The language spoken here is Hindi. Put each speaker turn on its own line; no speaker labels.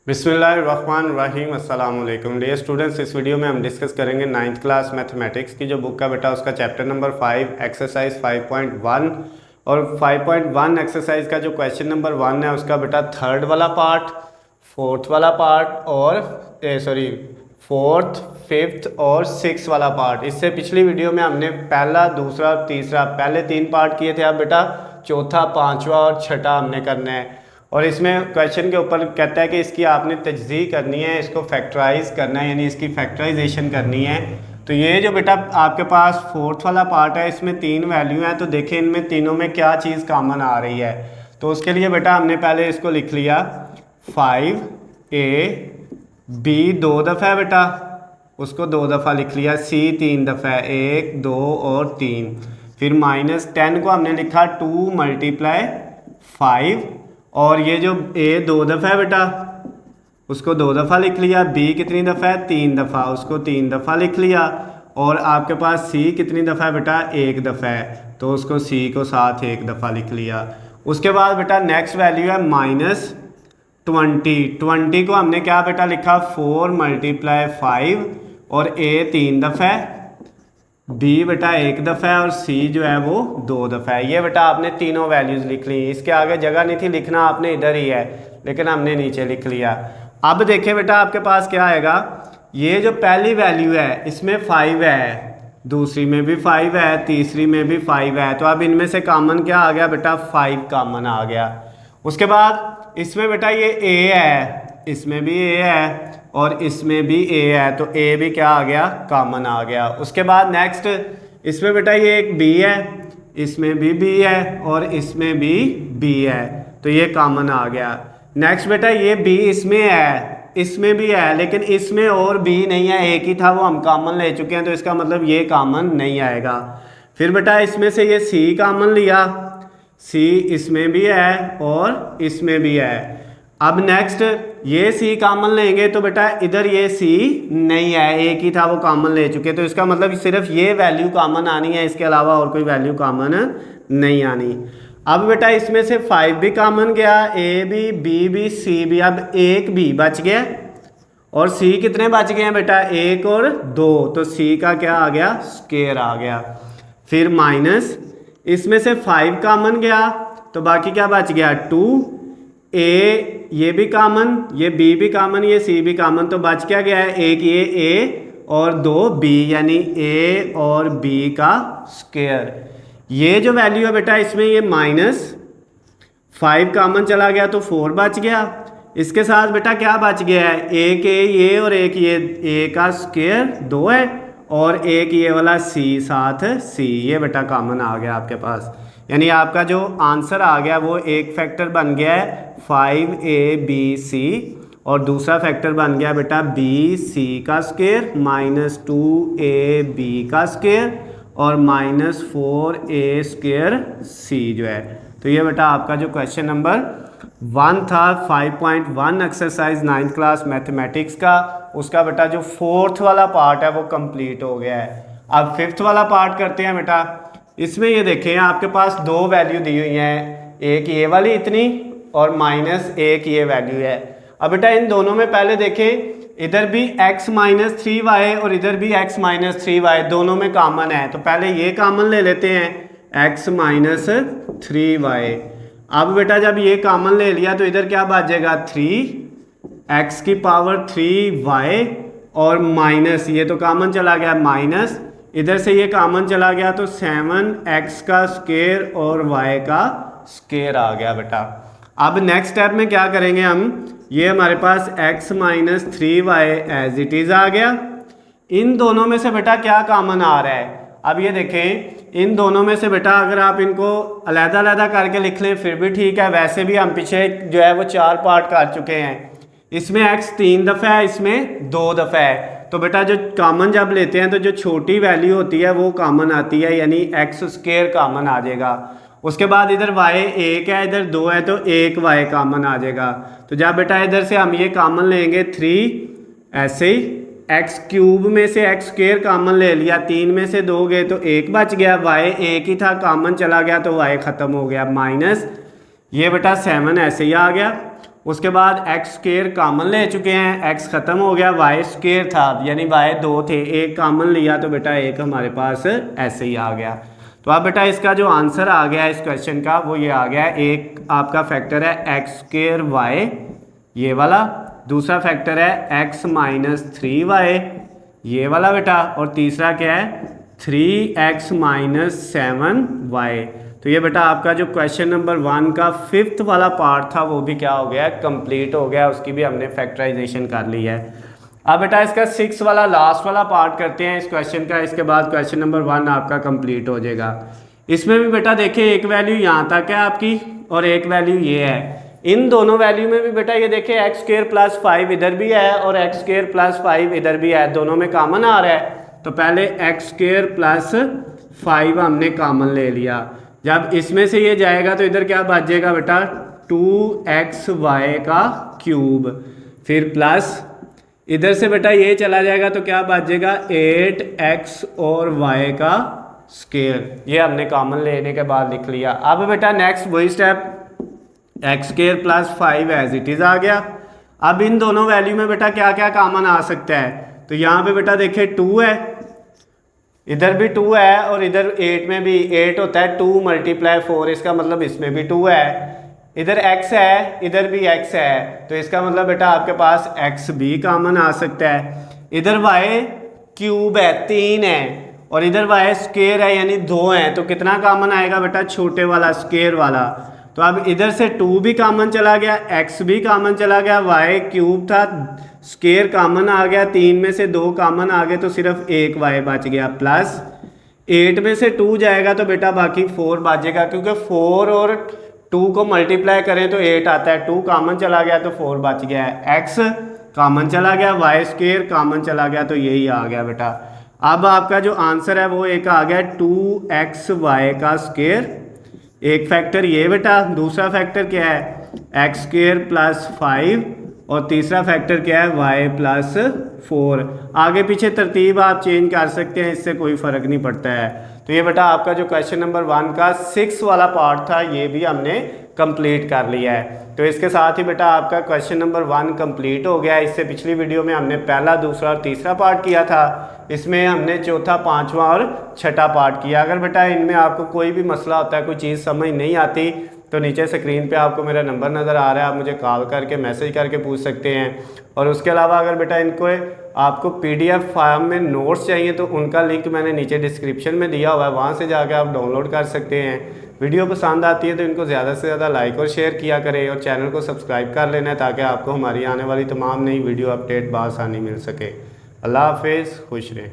बिस्मिल्लाहिर्रहमानिर्रहीम अस्सलाम वालेकुम डियर स्टूडेंट्स। इस वीडियो में हम डिस्कस करेंगे 9th क्लास मैथमेटिक्स की जो बुक का बेटा उसका चैप्टर नंबर 5 एक्सरसाइज 5.1 और 5.1 एक्सरसाइज का जो क्वेश्चन नंबर 1 है उसका बेटा थर्ड वाला पार्ट, फोर्थ वाला पार्ट और फोर्थ, फिफ्थ और सिक्स वाला पार्ट। इससे पिछली वीडियो में हमने पहला, दूसरा और तीसरा पहले 3 पार्ट किए थे। अब बेटा चौथा, पाँचवा और छठा हमने करना है। और इसमें क्वेश्चन के ऊपर कहता है कि इसकी आपने तजज़ी करनी है, इसको फैक्टराइज करना है, यानी इसकी फैक्टराइजेशन करनी है। तो ये जो बेटा आपके पास फोर्थ वाला पार्ट है, इसमें 3 वैल्यू हैं। तो देखें इनमें तीनों में क्या चीज़ कॉमन आ रही है। तो उसके लिए बेटा हमने पहले इसको लिख लिया 5ab 2 दफ़ा है बेटा, उसको 2 दफ़ा लिख लिया। c 3 दफ़ा है, 1 2 और 3। फिर -10 को हमने लिखा 2 × 5 और ये जो a 2 दफ़ा है बेटा उसको 2 दफ़ा लिख लिया। b कितनी दफ़ा है, 3 दफ़ा, उसको 3 दफ़ा लिख लिया। और आपके पास c कितनी दफ़ा है बेटा, 1 दफ़ा है, तो उसको c को साथ 1 दफ़ा लिख लिया। उसके बाद बेटा नेक्स्ट वैल्यू है -20। 20 को हमने क्या बेटा लिखा 4 × 5 और a 3 दफ़ा है, b बेटा 1 दफ़ा है और c जो है वो 2 दफ़ा है। ये बेटा आपने तीनों वैल्यूज़ लिख ली। इसके आगे जगह नहीं थी लिखना, आपने इधर ही है, लेकिन हमने नीचे लिख लिया। अब देखिए बेटा आपके पास क्या आएगा। ये जो पहली वैल्यू है इसमें 5 है, दूसरी में भी 5 है, तीसरी में भी 5 है। तो अब इनमें से कॉमन क्या आ गया बेटा, 5 कॉमन आ गया। उसके बाद इसमें बेटा ये a है, इसमें भी a है और इसमें भी a है, तो a भी क्या आ गया, कॉमन आ गया। उसके बाद नेक्स्ट इसमें बेटा ये एक b है, इसमें भी b है और इसमें भी b है, तो ये कॉमन आ गया। नेक्स्ट बेटा ये b इसमें है, इसमें भी है, लेकिन इसमें और b नहीं है, एक ही था वो हम कॉमन ले चुके हैं, तो इसका मतलब ये कॉमन नहीं आएगा। फिर बेटा इसमें से ये c कॉमन लिया, c इसमें भी है और इसमें भी है। अब नेक्स्ट ये c कॉमन लेंगे तो बेटा इधर ये c नहीं है, एक ही था वो कॉमन ले चुके, तो इसका मतलब सिर्फ ये वैल्यू कॉमन आनी है, इसके अलावा और कोई वैल्यू कॉमन नहीं आनी। अब बेटा इसमें से 5 भी कॉमन गया, a भी, b भी, c भी। अब एक b बच गया और c कितने बच गए हैं बेटा, 1 और 2, तो c का क्या आ गया, स्क्वायर आ गया। फिर माइनस इसमें से 5 कॉमन गया तो बाकी क्या बच गया, 2, a ये भी कॉमन, ये b भी कॉमन, ये c भी कॉमन, तो बच क्या गया है, एक ये a और 2 b, यानी a और b का स्क्वायर। ये जो वैल्यू है बेटा इसमें ये -5 कॉमन चला गया तो 4 बच गया। इसके साथ बेटा क्या बच गया है, एक ये और एक ये, a का स्क्वायर 2 है और एक ये वाला c साथ c, ये बेटा कॉमन आ गया आपके पास। यानी आपका जो आंसर आ गया वो एक फैक्टर बन गया है 5abc और दूसरा फैक्टर बन गया बेटा bc का स्क्वायर -2ab का स्क्वायर और -4a² जो है। तो ये बेटा आपका जो क्वेश्चन नंबर 1 था 5.1 एक्सरसाइज 9th क्लास मैथमेटिक्स का, उसका बेटा जो फोर्थ वाला पार्ट है वो कंप्लीट हो गया है। अब फिफ्थ वाला पार्ट करते हैं बेटा। इसमें ये देखें आपके पास 2 वैल्यू दी हुई हैं, एक ये वाली इतनी और -1 ये वैल्यू है। अब बेटा इन दोनों में पहले देखें, इधर भी x - 3y और इधर भी x - 3y, दोनों में कॉमन है, तो पहले ये कॉमन ले लेते हैं x - 3y। अब बेटा जब ये कॉमन ले लिया तो इधर क्या बचेगा, 3x³ 3y और माइनस ये तो कॉमन चला गया, माइनस इधर से ये कॉमन चला गया तो 7x का स्क्वायर और y का स्क्वायर आ गया बेटा। अब नेक्स्ट स्टेप में क्या करेंगे हम, ये हमारे पास x - 3y as it is आ गया। इन दोनों में से बेटा क्या कॉमन आ रहा है, अब ये देखें इन दोनों में से बेटा अगर आप इनको अलग-अलग करके लिख लें फिर भी ठीक है, वैसे भी हम पीछे जो है वो 4 पार्ट कर चुके हैं। इसमें x 3 दफ़ा है, इसमें 2 दफ़ा है, तो बेटा जो कॉमन जब लेते हैं तो जो छोटी वैल्यू होती है वो कॉमन आती है, यानी x² कॉमन आ जाएगा। उसके बाद इधर y 1 है, इधर 2 है, तो 1 y कॉमन आ जाएगा। तो जब बेटा इधर से हम ये कॉमन लेंगे 3, ऐसे ही x³ में से x² कॉमन ले लिया, 3 में से 2 गए तो 1 बच गया, y 1 ही था कॉमन चला गया तो y ख़त्म हो गया, माइनस ये बेटा 7 ऐसे ही आ गया। उसके बाद एक्स स्क्वायर कॉमन ले चुके हैं, एक्स ख़त्म हो गया, वाई स्क्वायर था यानी वाई 2 थे, एक कॉमन लिया तो बेटा एक हमारे पास ऐसे ही आ गया। तो अब बेटा इसका जो आंसर आ गया इस क्वेश्चन का वो ये आ गया, एक आपका फैक्टर है एक्स स्क्वायर वाई ये वाला, दूसरा फैक्टर है एक्स माइनस 3y ये वाला बेटा, और तीसरा क्या है 3x माइनस 7y। तो ये बेटा आपका जो क्वेश्चन नंबर 1 का 5th वाला पार्ट था वो भी क्या हो गया, कंप्लीट हो गया, उसकी भी हमने फैक्टराइजेशन कर ली है। अब बेटा इसका 6 वाला लास्ट वाला पार्ट करते हैं इस क्वेश्चन का, इसके बाद क्वेश्चन नंबर 1 आपका कंप्लीट हो जाएगा। इसमें भी बेटा देखिए एक वैल्यू यहाँ तक है आपकी और एक वैल्यू ये है, इन दोनों वैल्यू में भी बेटा ये देखिए एक्स स्क्वायर प्लस 5 इधर भी है और एक्स स्क्वायर प्लस 5 इधर भी है, दोनों में कॉमन आ रहा है। तो पहले एक्स स्क्वायर प्लस 5 हमने कॉमन ले लिया, जब इसमें से ये जाएगा तो इधर क्या बचेगा बेटा 2xy का क्यूब, फिर प्लस इधर से बेटा ये चला जाएगा तो क्या बचेगा 8x और y का स्क्वायर, ये हमने कॉमन लेने के बाद लिख लिया। अब बेटा नेक्स्ट वही step, x square plus 5 as it is आ गया। अब इन दोनों वैल्यू में बेटा क्या क्या कॉमन आ सकता है, तो यहाँ पे बेटा देखिए 2 है, इधर भी 2 है और इधर 8 में भी 8 होता है 2 × 4, इसका मतलब इसमें भी 2 है, इधर x है इधर भी x है, तो इसका मतलब बेटा आपके पास x भी कॉमन आ सकता है। इधर y क्यूब है 3 है और इधर y स्क्वायर है यानी 2 है, तो कितना कॉमन आएगा बेटा छोटे वाला स्क्वायर वाला। तो अब इधर से 2 भी कॉमन चला गया, x भी कॉमन चला गया, y क्यूब था स्क्वायर कॉमन आ गया, 3 में से 2 कॉमन आ गए तो सिर्फ एक y बच गया, प्लस 8 में से 2 जाएगा तो बेटा बाकी 4 बचेगा, क्योंकि 4 और 2 को मल्टीप्लाई करें तो 8 आता है, 2 कॉमन चला गया तो 4 बच गया है, x कॉमन चला गया, y स्क्वायर कॉमन चला गया, तो यही आ गया बेटा। अब आपका जो आंसर है वो एक आ गया 2xy का स्क्वायर, एक फैक्टर ये बेटा, दूसरा फैक्टर क्या है एक्स स्क्वायर प्लस 5 और तीसरा फैक्टर क्या है y प्लस 4। आगे पीछे तरतीब आप चेंज कर सकते हैं, इससे कोई फ़र्क नहीं पड़ता है। तो ये बेटा आपका जो क्वेश्चन नंबर 1 का 6 वाला पार्ट था ये भी हमने कंप्लीट कर लिया है। तो इसके साथ ही बेटा आपका क्वेश्चन नंबर 1 कंप्लीट हो गया। इससे पिछली वीडियो में हमने पहला, दूसरा और तीसरा पार्ट किया था, इसमें हमने चौथा, पांचवा और छठा पार्ट किया। अगर बेटा इनमें आपको कोई भी मसला होता है, कोई चीज़ समझ नहीं आती, तो नीचे स्क्रीन पे आपको मेरा नंबर नज़र आ रहा है, आप मुझे कॉल करके मैसेज करके पूछ सकते हैं। और उसके अलावा अगर बेटा इनको आपको PDF फॉर्म में नोट्स चाहिए तो उनका लिंक मैंने नीचे डिस्क्रिप्शन में दिया हुआ है, वहाँ से जाकर आप डाउनलोड कर सकते हैं। वीडियो पसंद आती है तो इनको ज़्यादा से ज़्यादा लाइक और शेयर किया करें और चैनल को सब्सक्राइब कर लेना है ताकि आपको हमारी आने वाली तमाम नई वीडियो अपडेट बआसानी मिल सके। अल्लाह हाफिज़, खुश रहें।